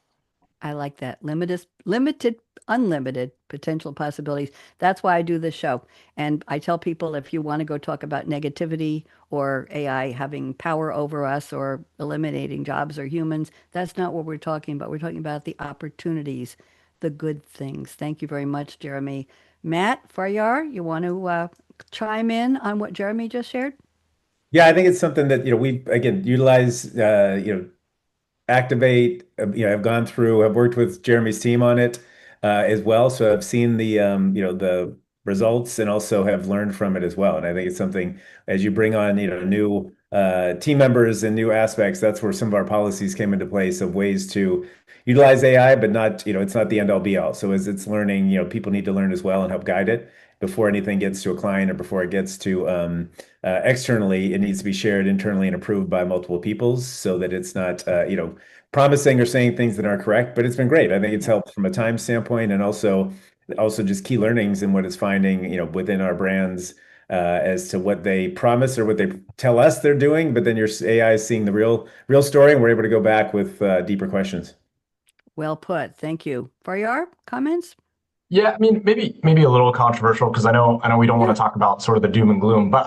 I like that. Limited, unlimited potential possibilities. That's why I do this show. And I tell people if you want to go talk about negativity or AI having power over us or eliminating jobs or humans, that's not what we're talking about. We're talking about the opportunities, the good things. Thank you very much, Jeremy. Matt Faryar, you want to chime in on what Jeremy just shared? Yeah, I think it's something that, we again utilize, activate. I've gone through, I've worked with Jeremy's team on it as well. So I've seen the results and also have learned from it as well. And I think it's something as you bring on, new team members and new aspects, that's where some of our policies came into place of ways to utilize AI, but not, it's not the end all be all. So as it's learning, people need to learn as well and help guide it before anything gets to a client or before it gets to externally. It needs to be shared internally and approved by multiple peoples so that it's not, promising or saying things that aren't correct. But it's been great. I think it's helped from a time standpoint and also just key learnings in what it's finding, within our brands as to what they promise or what they tell us they're doing. But then your AI is seeing the real story, and we're able to go back with deeper questions. Well put. Thank you. Faryar, comments? Yeah, I mean, maybe a little controversial because I know we don't want Yeah. to talk about sort of the doom and gloom, but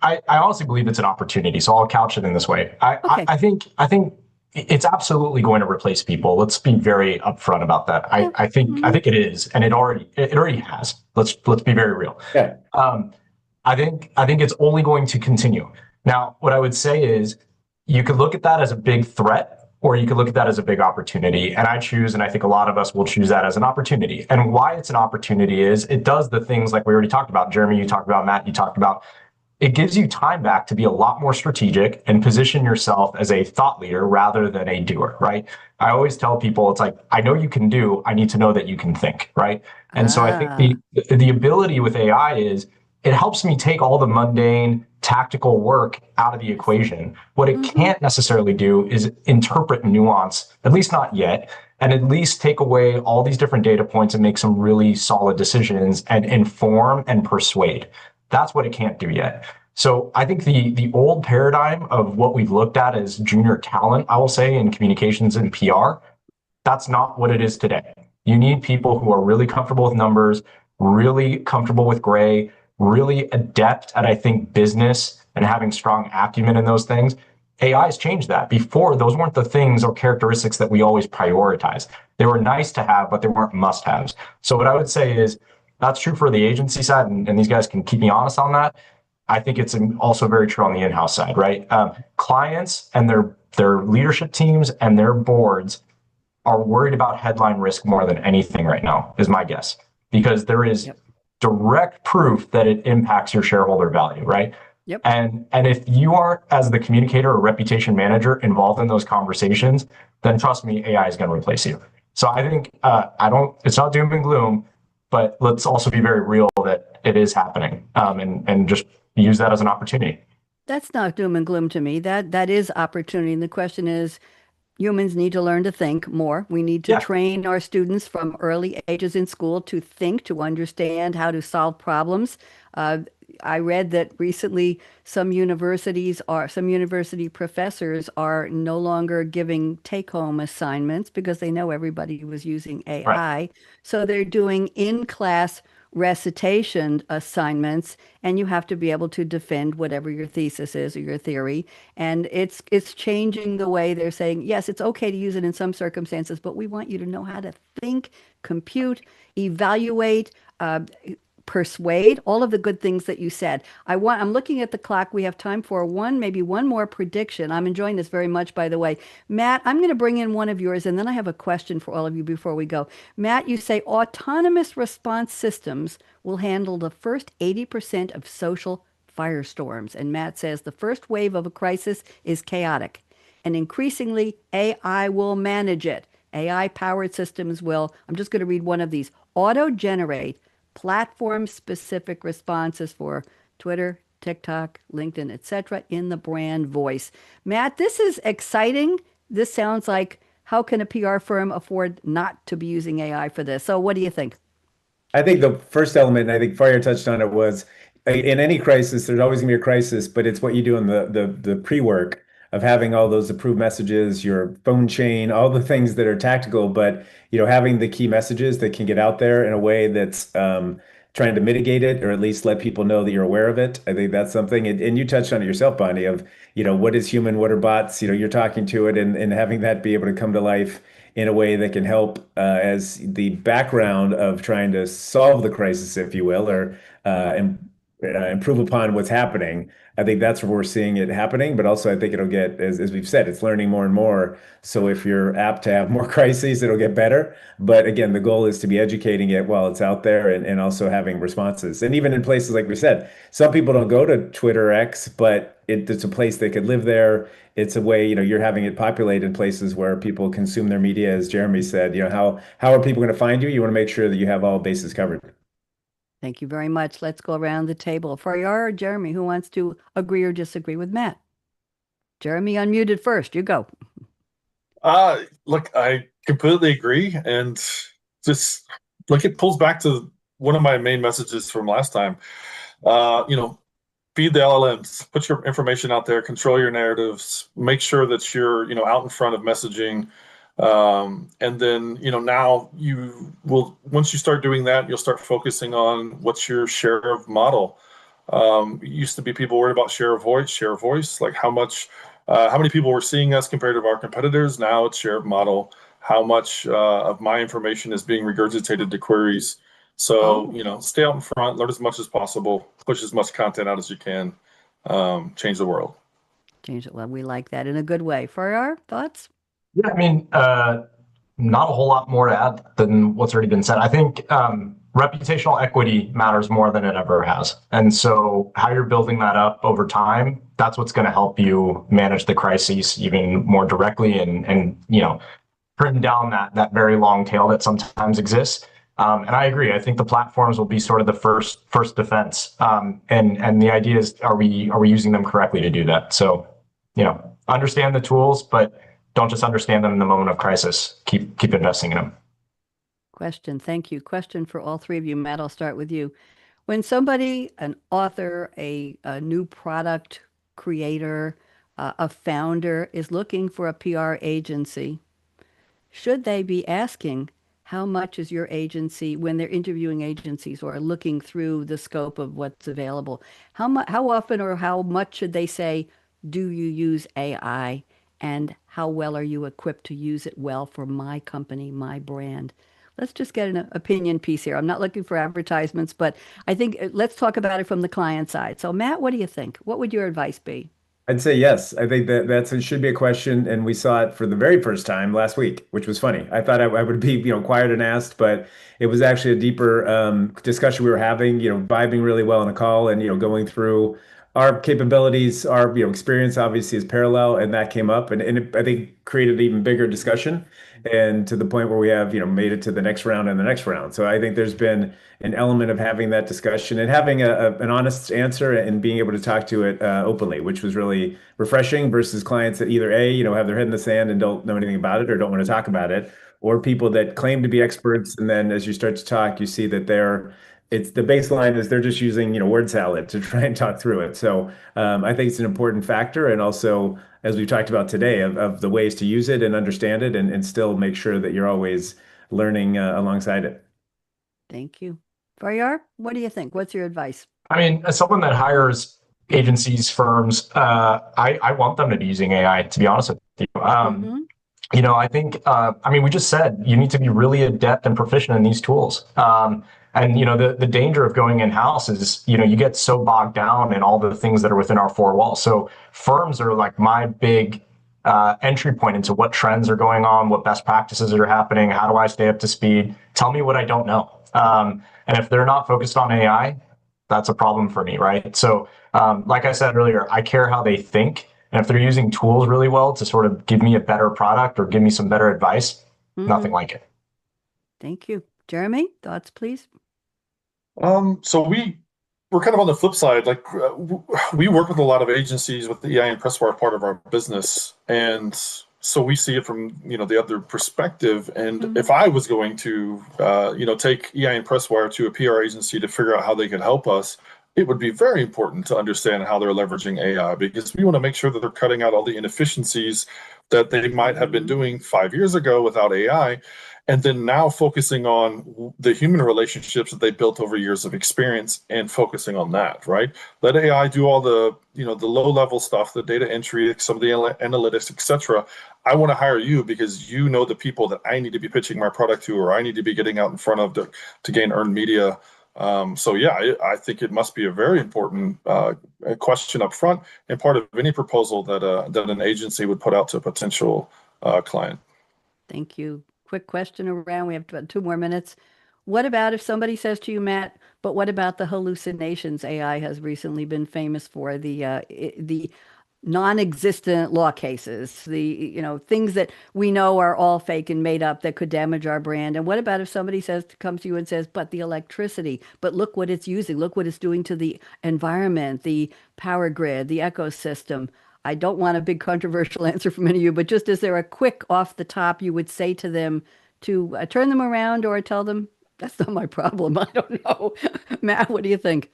I honestly believe it's an opportunity. So I'll couch it in this way. Okay. I think it's absolutely going to replace people. Let's be very upfront about that. Yeah. I think it is, and it already has. Let's be very real. Yeah. I think it's only going to continue. Now, what I would say is you could look at that as a big threat or you could look at that as a big opportunity. And I choose, and I think a lot of us will choose that as an opportunity. And why it's an opportunity is it does the things like we already talked about. Jeremy, you talked about, Matt, you talked about. It gives you time back to be a lot more strategic and position yourself as a thought leader rather than a doer, right? I always tell people it's like, I know you can do, I need to know that you can think, right? And so I think Ah. the ability with AI is it helps me take all the mundane tactical work out of the equation. What it Mm-hmm. can't necessarily do is interpret nuance, at least not yet, and at least take away all these different data points and make some really solid decisions and inform and persuade. That's what it can't do yet. So I think the old paradigm of what we've looked at as junior talent, I will say, in communications and PR, that's not what it is today. You need people who are really comfortable with numbers, really comfortable with gray, really adept at, I think, business and having strong acumen in those things. AI has changed that. Before, those weren't the things or characteristics that we always prioritized. They were nice to have, but they weren't must haves. So, what I would say is that's true for the agency side, and these guys can keep me honest on that. I think it's also very true on the in-house side, right? Clients and their leadership teams and their boards are worried about headline risk more than anything right now, is my guess, because there is Yep. direct proof that it impacts your shareholder value, right? Yep. And if you aren't, as the communicator or reputation manager, involved in those conversations, then trust me, AI is going to replace you. So I think I don't. It's not doom and gloom, but let's also be very real that it is happening, and just use that as an opportunity. That's not doom and gloom to me. That is opportunity. And the question is, humans need to learn to think more. We need to Yeah. train our students from early ages in school to think, to understand how to solve problems. Uh, I read that recently some university professors are no longer giving take-home assignments because they know everybody was using Right. AI. So they're doing in-class recitation assignments, and you have to be able to defend whatever your thesis is or your theory. And it's changing the way they're saying, yes, it's okay to use it in some circumstances, but we want you to know how to think, compute, evaluate, persuade, all of the good things that you said. I'm looking at the clock. We have time for maybe one more prediction. I'm enjoying this very much, by the way. Matt, I'm going to bring in one of yours, and then I have a question for all of you before we go. Matt, you say autonomous response systems will handle the first 80% of social firestorms. And Matt says the first wave of a crisis is chaotic, and increasingly AI will manage it. AI powered systems will, I'm just going to read one of these, auto generate platform specific responses for Twitter, TikTok, LinkedIn, etc. in the brand voice. Matt, this is exciting. This sounds like how can a PR firm afford not to be using AI for this? So what do you think? I think the first element, and I think Faryar touched on it, was in any crisis, there's always going to be a crisis, but it's what you do in the pre-work of having all those approved messages, your phone chain, all the things that are tactical, but having the key messages that can get out there in a way that's trying to mitigate it, or at least let people know that you're aware of it. I think that's something. And you touched on it yourself, Bonnie, of, what is human, what are bots? You're talking to it, and having that be able to come to life in a way that can help as the background of trying to solve the crisis, if you will, or improve upon what's happening. I think that's where we're seeing it happening, but also I think it'll get, as we've said, it's learning more and more. So if you're apt to have more crises, it'll get better. But again, the goal is to be educating it while it's out there, and also having responses. And even in places like we said, some people don't go to Twitter X, but it's a place they could live there. It's a way, you're having it populate in places where people consume their media, as Jeremy said. How are people going to find you? You want to make sure that you have all bases covered. Thank you very much. Let's go around the table. Faryar or Jeremy, who wants to agree or disagree with Matt? Jeremy, unmuted first. You go. Look, I completely agree. And just like, it pulls back to one of my main messages from last time. Feed the LLMs, put your information out there, control your narratives, make sure that you're, out in front of messaging. And then, now you will, once you start doing that, you'll start focusing on what's your share of model. It used to be people worried about share of voice, like how many people were seeing us compared to our competitors. Now it's share of model, how much of my information is being regurgitated to queries. So, stay out in front, learn as much as possible, push as much content out as you can, change the world. Change it. Well, we like that in a good way. Faryar, thoughts? Yeah, I mean, not a whole lot more to add than what's already been said. I think reputational equity matters more than it ever has. And so how you're building that up over time, that's what's going to help you manage the crises even more directly, and trim down that very long tail that sometimes exists. And I agree. I think the platforms will be sort of the first defense. And the idea is, are we using them correctly to do that? So, understand the tools, but don't just understand them in the moment of crisis. Keep investing in them. Question. Thank you. Question for all three of you. Matt, I'll start with you. When somebody, an author, a new product creator, a founder is looking for a PR agency, should they be asking, how much is your agency, when they're interviewing agencies or looking through the scope of what's available? How often or how much should they say, do you use AI? And how well are you equipped to use it well for my company, my brand? Let's just get an opinion piece here. I'm not looking for advertisements, but I think let's talk about it from the client side. So Matt, what do you think? What would your advice be? I'd say yes. I think it should be a question, and we saw it for the very first time last week, which was funny. I thought I would be, quiet and asked, but it was actually a deeper discussion we were having, vibing really well on a call, and going through our capabilities, our experience obviously is parallel, and that came up, and I think created an even bigger discussion, and to the point where we have made it to the next round and the next round. So I think there's been an element of having that discussion and having an honest answer and being able to talk to it openly, which was really refreshing, versus clients that either have their head in the sand and don't know anything about it or don't want to talk about it, or people that claim to be experts, and then as you start to talk, you see that it's the baseline is they're just using word salad to try and talk through it. So I think it's an important factor, and also, as we've talked about today, of the ways to use it and understand it, and still make sure that you're always learning alongside it. Thank you. Faryar, what do you think? What's your advice? I mean, as someone that hires agencies, firms, I want them to be using AI, to be honest with you. I think, we just said you need to be really adept and proficient in these tools. And the danger of going in-house is, you get so bogged down in all the things that are within our four walls. So firms are like my big entry point into what trends are going on, what best practices are happening, how do I stay up to speed? Tell me what I don't know. And if they're not focused on AI, that's a problem for me, right? So like I said earlier, I care how they think. And if they're using tools really well to sort of give me a better product or give me some better advice, nothing like it. Thank you. Jeremy, thoughts, please? So we're kind of on the flip side. Like we work with a lot of agencies with the EI and Presswire part of our business, and so we see it from the other perspective. And if I was going to take EI and Presswire to a PR agency to figure out how they could help us, it would be very important to understand how they're leveraging AI, because we want to make sure that they're cutting out all the inefficiencies that they might have been doing 5 years ago without AI, and then now focusing on the human relationships that they built over years of experience and focusing on that, right? Let AI do all the, the low level stuff, the data entry, some of the analytics, etc. I want to hire you because you know the people that I need to be pitching my product to, or I need to be getting out in front of to gain earned media. So yeah, I think it must be a very important question up front, and part of any proposal that an agency would put out to a potential client. Thank you. Quick question around. We have about 2 more minutes. What about if somebody says to you, Matt, but what about the hallucinations AI has recently been famous for, the non-existent law cases, the things that we know are all fake and made up that could damage our brand? And what about if somebody comes to you and says, but the electricity, but look what it's using, look what it's doing to the environment, the power grid, the ecosystem? I don't want a big controversial answer from any of you, but just is there a quick off the top you would say to them to turn them around, or tell them that's not my problem? I don't know. Matt, what do you think?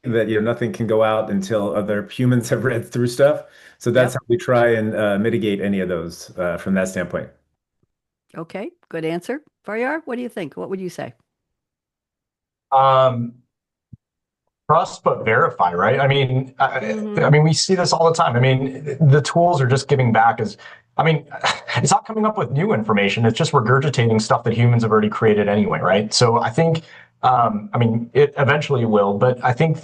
That nothing can go out until other humans have read through stuff. So that's Yep. how we try and mitigate any of those from that standpoint. Okay, good answer. Faryar, what do you think? What would you say? Um, Trust but verify, right? I mean, we see this all the time. I mean, the tools are just giving back as, I mean, it's not coming up with new information. It's just regurgitating stuff that humans have already created anyway, right? So I think, I mean, it eventually will, but I think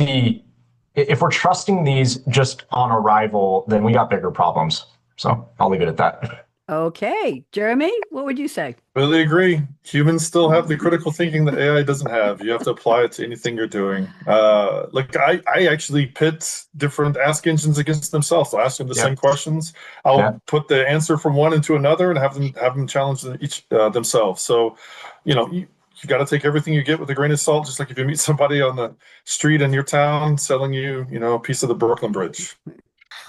if we're trusting these just on arrival, then we got bigger problems. So I'll leave it at that. Okay, Jeremy, what would you say? Really agree. Humans still have the critical thinking that AI doesn't have. You have to apply it to anything you're doing. Like I actually pit different ask engines against themselves. I'll ask them the Yeah. same questions. Yeah. I'll put the answer from one into another and have them challenge each themselves. So, you got to take everything you get with a grain of salt. Just like if you meet somebody on the street in your town selling you, a piece of the Brooklyn Bridge.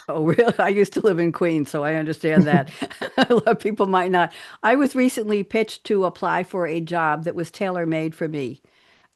Oh, really? I used to live in Queens, so I understand that. A lot of people might not. I was recently pitched to apply for a job that was tailor-made for me.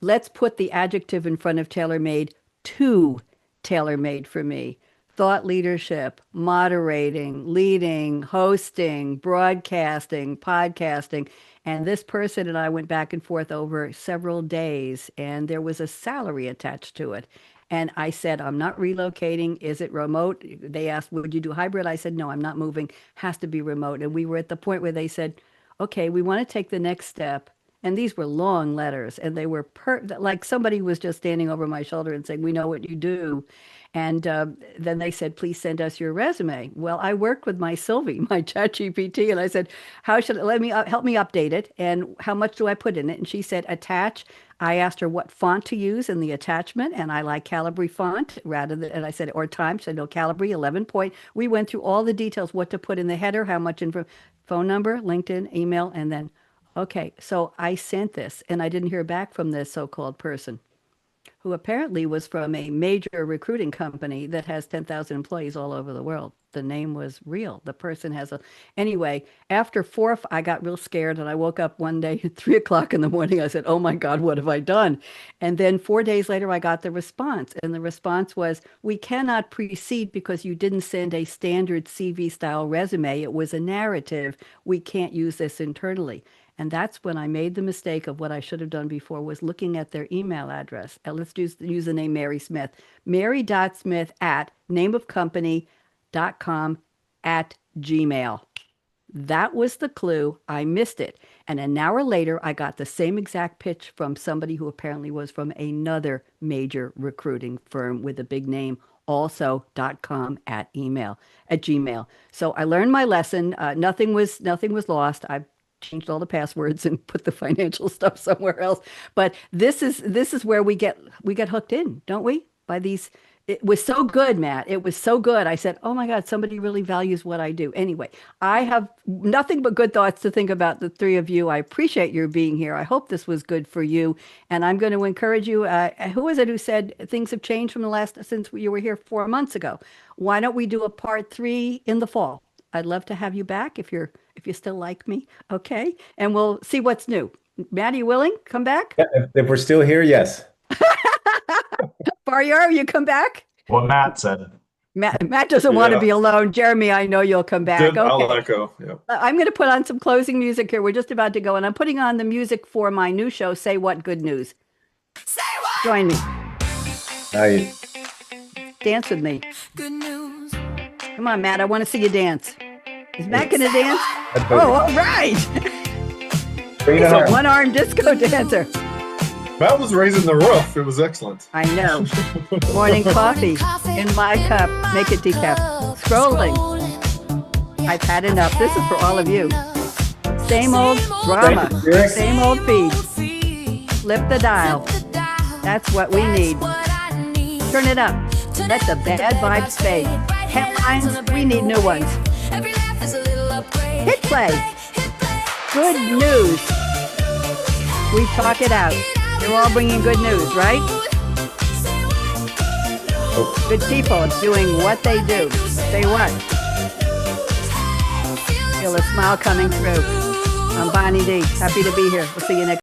Let's put the adjective in front of tailor-made, too tailor-made for me. Thought leadership, moderating, leading, hosting, broadcasting, podcasting. And this person and I went back and forth over several days, and there was a salary attached to it. And I said, I'm not relocating. Is it remote? They asked, would you do hybrid? I said, no, I'm not moving. Has to be remote. And we were at the point where they said, okay, we want to take the next step. And these were long letters, and they were like somebody was just standing over my shoulder and saying, we know what you do. And then they said, please send us your resume. Well, I worked with my Sylvie, my chat GPT, and I said, how should let me help me update it? And how much do I put in it? And she said, attach. I asked her what font to use in the attachment, and I like Calibri font rather than, and I said, or time. She said, no, Calibri 11 point. We went through all the details, what to put in the header, how much info, phone number, LinkedIn, email, and then, okay, so I sent this, and I didn't hear back from this so-called person, who apparently was from a major recruiting company that has 10,000 employees all over the world. The name was real. The person has a, anyway, after I got real scared, and I woke up one day at 3 o'clock in the morning. I said, oh my God, what have I done? And then 4 days later, I got the response. And the response was, we cannot proceed because you didn't send a standard CV style resume. It was a narrative. We can't use this internally. And that's when I made the mistake of what I should have done before, was looking at their email address. And let's use the name Mary Smith. Mary.Smith at nameofcompany.com at Gmail. That was the clue. I missed it. And an hour later, I got the same exact pitch from somebody who apparently was from another major recruiting firm with a big name, also.com at Gmail. So I learned my lesson. Nothing was lost. I changed all the passwords and put the financial stuff somewhere else. But this is where we get hooked in, don't we? By these. It was so good, Matt. It was so good. I said, oh my God, somebody really values what I do. Anyway, I have nothing but good thoughts to think about the three of you. I appreciate your being here. I hope this was good for you. And I'm going to encourage you. Who was it who said things have changed from since you were here 4 months ago? Why don't we do a part 3 in the fall? I'd love to have you back if you still like me. Okay. And we'll see what's new. Matt, are you willing? Come back? Yeah, if we're still here, yes. Faryar, you come back? What Matt said. Matt doesn't want to Yeah. be alone. Jeremy, I know you'll come back. Good. I'll Okay. echo. Yeah. I'm going to put on some closing music here. We're just about to go, and I'm putting on the music for my new show, Say What Good News. Join me. I, Dance with me. Good news. Come on, Matt. I want to see you dance. Is Matt going to dance? that's Oh, all right. bring it He's a on. one-armed disco dancer. Matt was raising the roof. It was excellent. I know. Morning coffee in my cup. Make it decaf. Scrolling. I've had enough. This is for all of you. Same old drama. Thank you, Derek. Same old feed. Flip the dial. That's what we need. Turn it up. Let the bad vibes fade. Headlines, we need new ones. Hit play. Good news. We talk it out. They're all bringing good news, right? Good people doing what they do. Say what? Feel a smile coming through. I'm Bonnie D. Happy to be here. We'll see you next